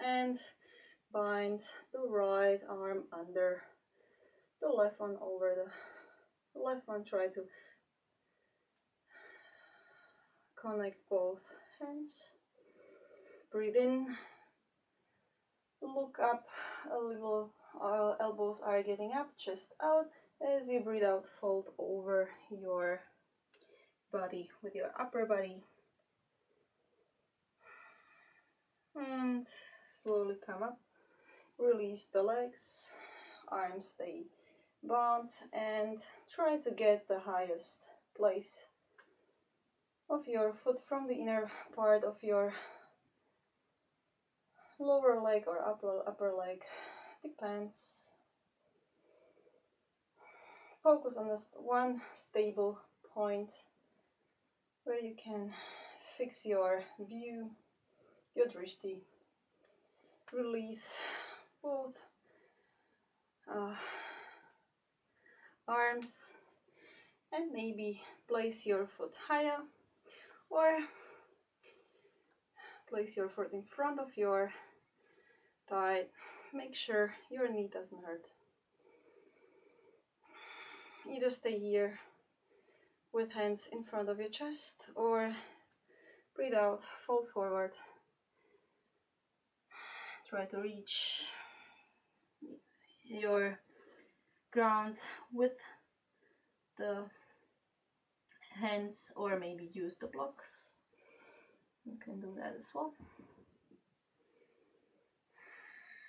and bind the right arm under the left one over the left one. Try to connect both hands. Breathe in, look up a little, elbows are getting up, chest out. As you breathe out, fold over your body with your upper body. And slowly come up, release the legs, arms stay bound, and try to get the highest place of your foot from the inner part of your lower leg or upper leg, depends. Focus on this one stable point where you can fix your view, your drishti. Release both arms and maybe place your foot higher or place your foot in front of your thigh. Make sure your knee doesn't hurt. Either stay here with hands in front of your chest or breathe out, fold forward. Try to reach your ground with the hands or maybe use the blocks. You can do that as well.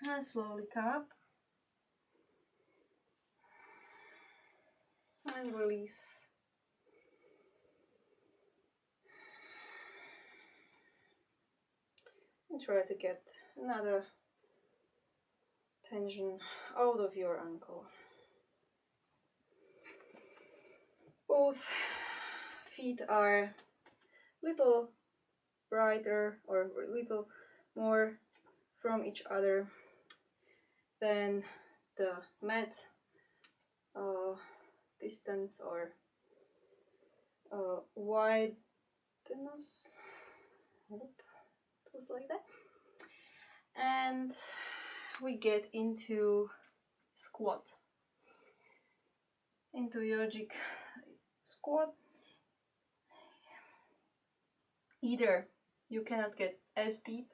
And slowly come up and release. And try to get another tension out of your ankle. Both feet are little brighter or a little more from each other than the mat distance or wideness. Just like that. And we get into squat, into yogic squat. Either you cannot get as deep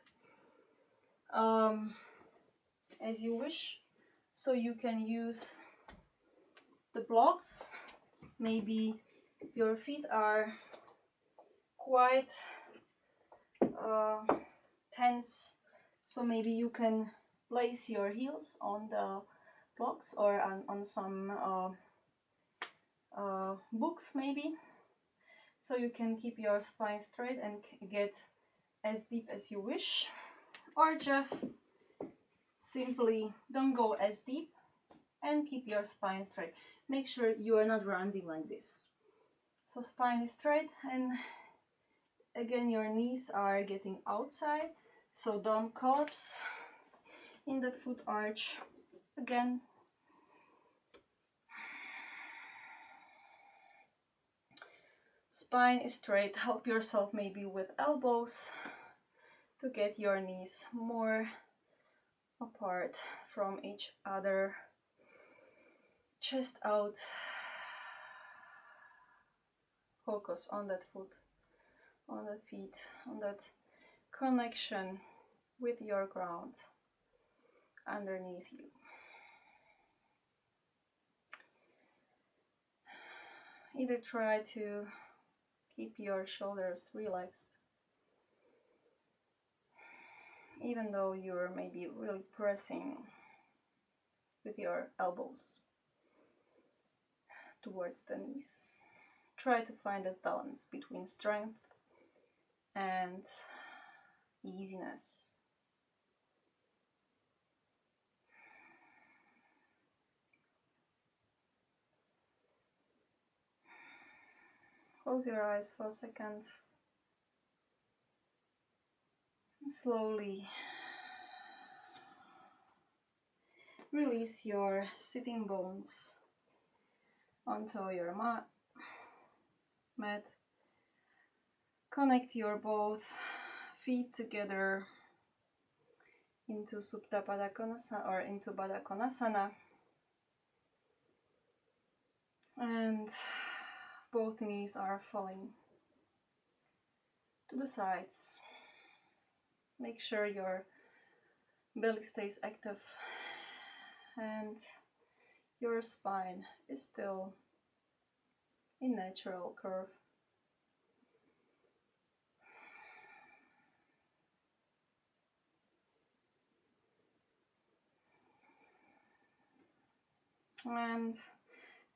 as you wish, so you can use the blocks. Maybe your feet are quite tense, so maybe you can place your heels on the blocks or on some books maybe, so you can keep your spine straight and get as deep as you wish, or just simply don't go as deep and keep your spine straight. Make sure you are not rounding like this. So spine is straight, and again your knees are getting outside, so don't collapse in that foot arch. Again, spine is straight, help yourself maybe with elbows to get your knees more apart from each other. Chest out. Focus on that foot, on that feet, on that connection with your ground underneath you. Either try to keep your shoulders relaxed, even though you're maybe really pressing with your elbows towards the knees. Try to find that balance between strength and easiness. Close your eyes for a second. Slowly release your sitting bones onto your mat. Connect your both feet together into Supta Pada Konasana or into Baddha Konasana, and both knees are falling to the sides. Make sure your belly stays active and your spine is still in natural curve. And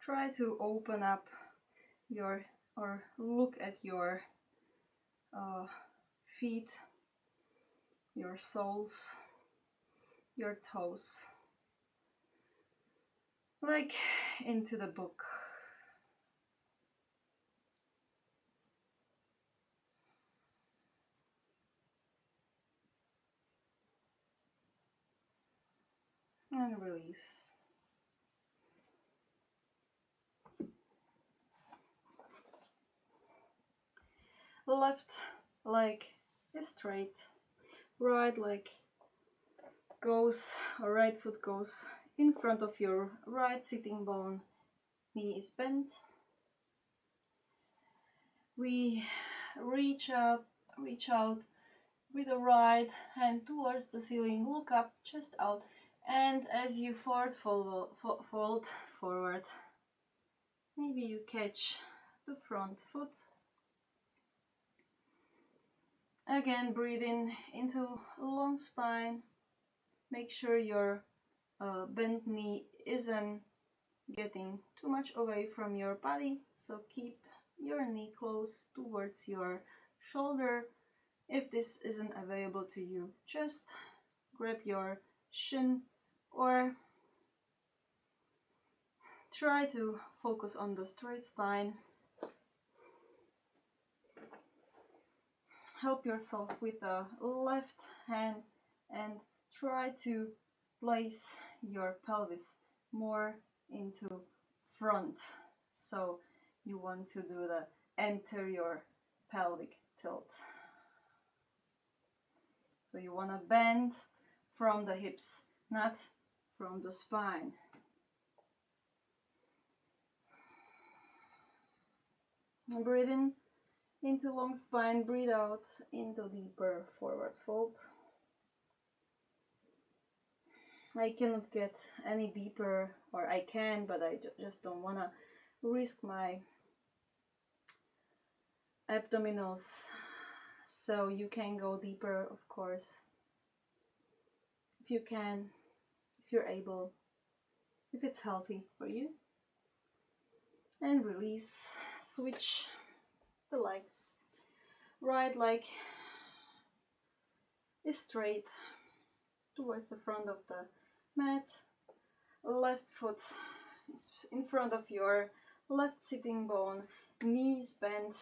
try to open up your, or look at your feet, your soles, your toes, like into the book. And release. Left leg is straight, right leg goes, or right foot goes in front of your right sitting bone, knee is bent. We reach out with the right hand towards the ceiling, look up, chest out, and as you fold forward, maybe you catch the front foot. Again, breathe in into a long spine. Make sure your bent knee isn't getting too much away from your body, so keep your knee close towards your shoulder. If this isn't available to you, just grab your shin or try to focus on the straight spine. Help yourself with the left hand and try to place your pelvis more into front. So you want to do the anterior pelvic tilt. So you want to bend from the hips, not from the spine. Breathe in into long spine, breathe out into deeper forward fold. I cannot get any deeper, or I can, but I just don't want to risk my abdominals, so you can go deeper, of course, if you can, if you're able, if it's healthy for you. And release. Switch the legs. Right leg is straight towards the front of the mat. Left foot is in front of your left sitting bone, knees bent.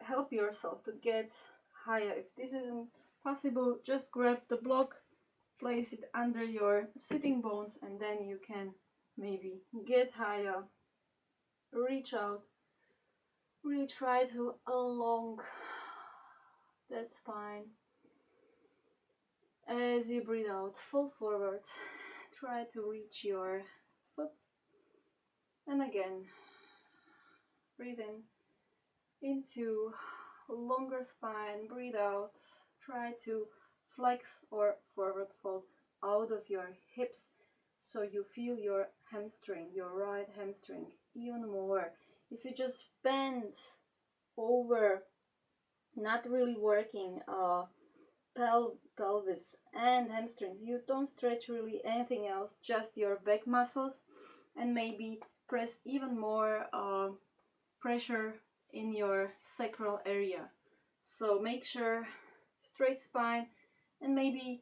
Help yourself to get higher. If this isn't possible, just grab the block, place it under your sitting bones, and then you can maybe get higher, reach out Really try to along that spine. As you breathe out, fall forward. Try to reach your foot. And again, breathe in into longer spine. Breathe out. Try to flex or forward fold out of your hips so you feel your hamstring, your right hamstring, even more. If you just bend over, not really working pelvis and hamstrings, you don't stretch really anything else, just your back muscles, and maybe press even more pressure in your sacral area. So make sure straight spine, and maybe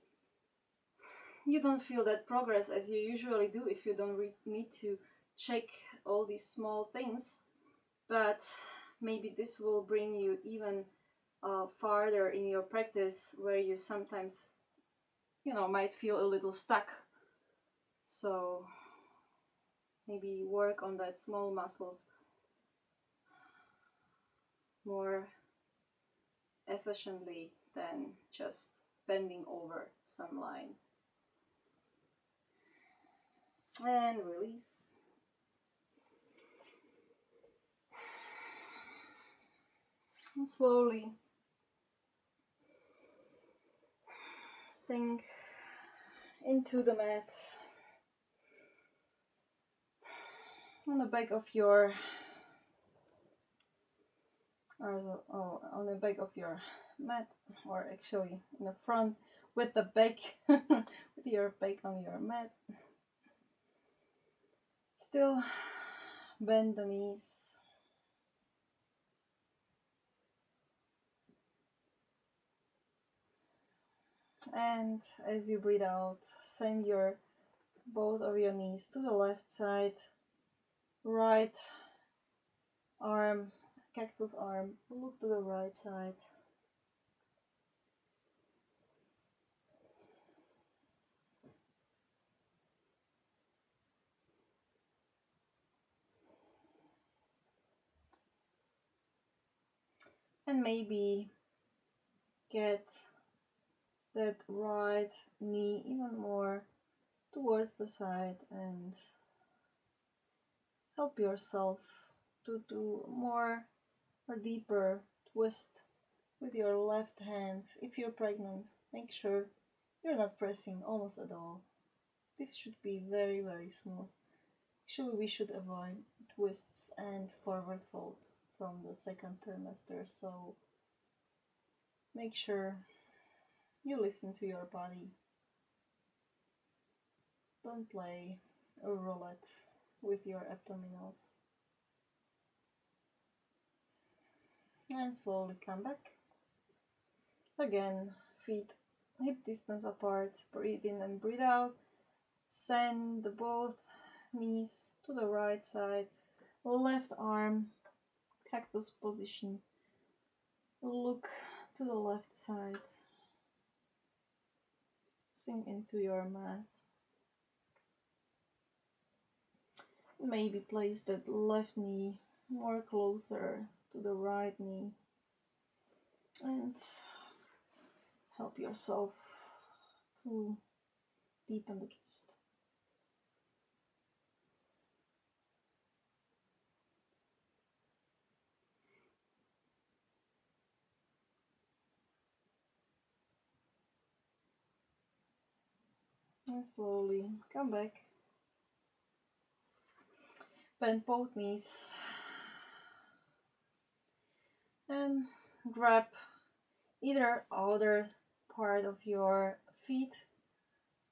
you don't feel that progress as you usually do if you don't need to check all these small things, but maybe this will bring you even farther in your practice where you sometimes might feel a little stuck. So maybe work on that small muscles more efficiently than just bending over some line. And release. And slowly sink into the mat on the back of your on the back of your mat, or actually in the front with the back with your back on your mat. Still bend the knees. And as you breathe out, send your both of your knees to the left side. Right arm, cactus arm, look to the right side. And maybe get that right knee even more towards the side and help yourself to do more or deeper twist with your left hand. If you're pregnant, make sure you're not pressing almost at all. This should be very, very smooth. Actually, we should avoid twists and forward fold from the second trimester, so make sure you listen to your body. Don't play a roulette with your abdominals. And slowly come back. Again, feet hip distance apart. Breathe in and breathe out. Send both knees to the right side. Left arm, cactus position. Look to the left side. Sink into your mat. Maybe place that left knee more closer to the right knee. And help yourself to deepen the twist. And slowly come back. Bend both knees. And grab either outer part of your feet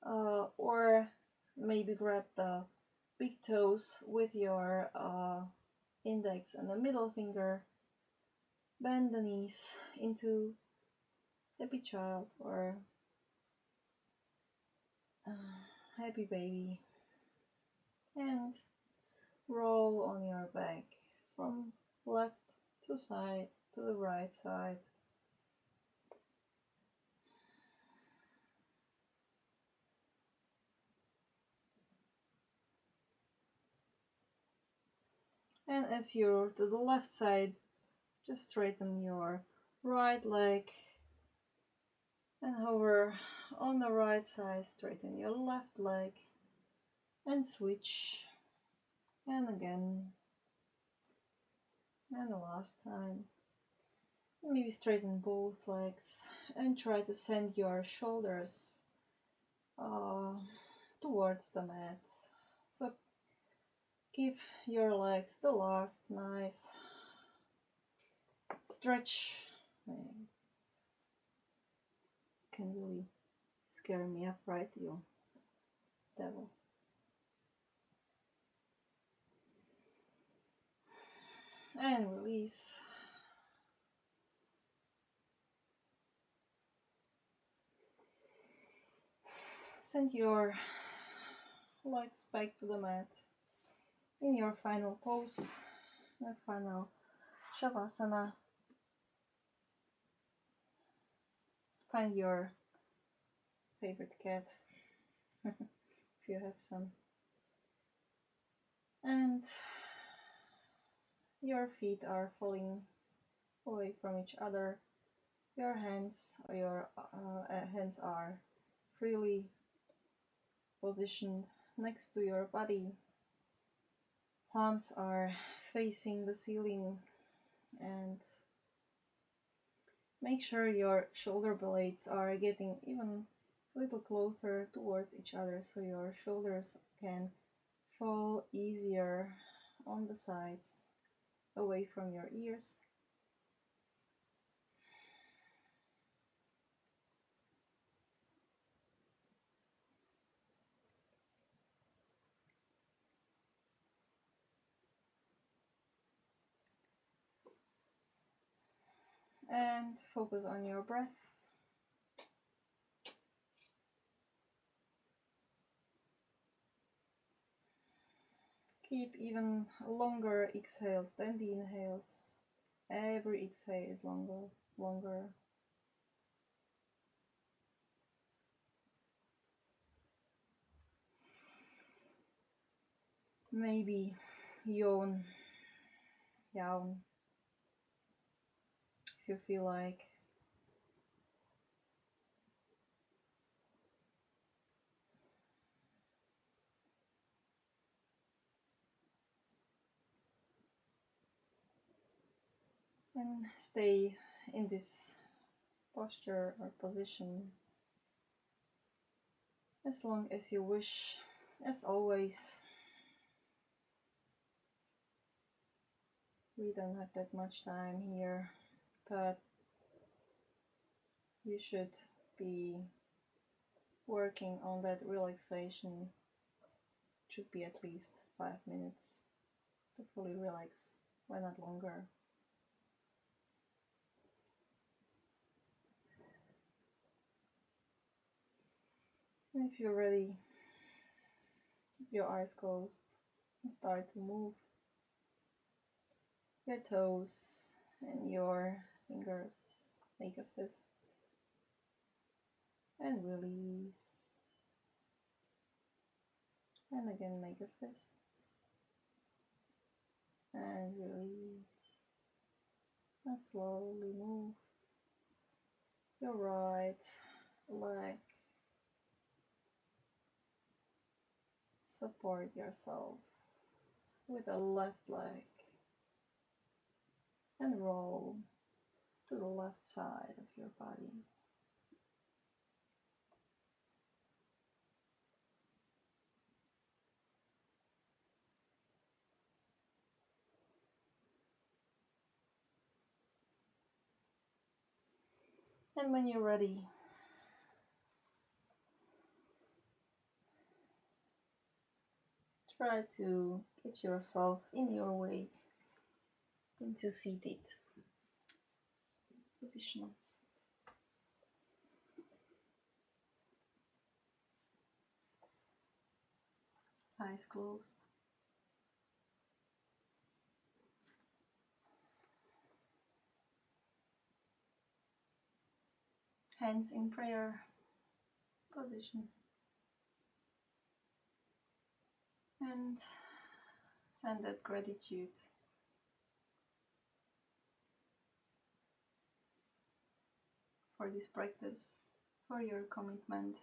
or maybe grab the big toes with your index and the middle finger. Bend the knees into happy child or happy baby, and roll on your back from left to side to the right side. And as you're to the left side, Just straighten your right leg and hover on the right side. Straighten your left leg and switch. And again. And the last time. Maybe straighten both legs and try to send your shoulders towards the mat. So give your legs the last nice stretch. Can really scare me up, right, you devil? And release. Send your legs back to the mat in your final pose, your final Shavasana. Find your favorite cat, if you have some. And your feet are falling away from each other. Your hands are freely positioned next to your body. Palms are facing the ceiling, and make sure your shoulder blades are getting even a little closer towards each other so your shoulders can fall easier on the sides, away from your ears. And focus on your breath. Keep even longer exhales than the inhales. Every exhale is longer. Maybe yawn, if you feel like. And stay in this posture or position as long as you wish. As always, we don't have that much time here, but you should be working on that relaxation. It should be at least 5 minutes to fully relax, why not longer? And if you're ready, keep your eyes closed and start to move your toes and your fingers. Make a fist and release. And again, make a fist and release. And slowly move your right leg. Support yourself with the left leg and roll to the left side of your body. And when you're ready, try to get yourself in your way into seated position. Eyes closed. Hands in prayer position. And send that gratitude for this practice, for your commitment.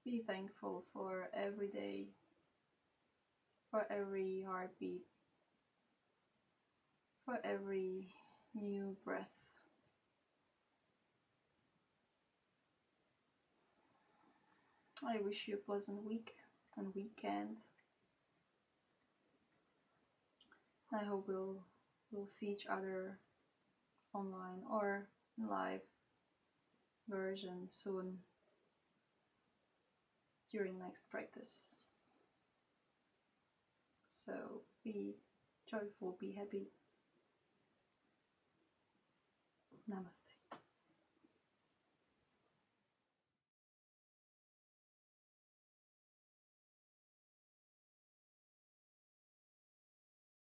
Be thankful for every day, for every heartbeat, for every new breath. I wish you a pleasant week and weekend. I hope we'll see each other online or in live version soon during next practice. So be joyful, be happy. Namaste.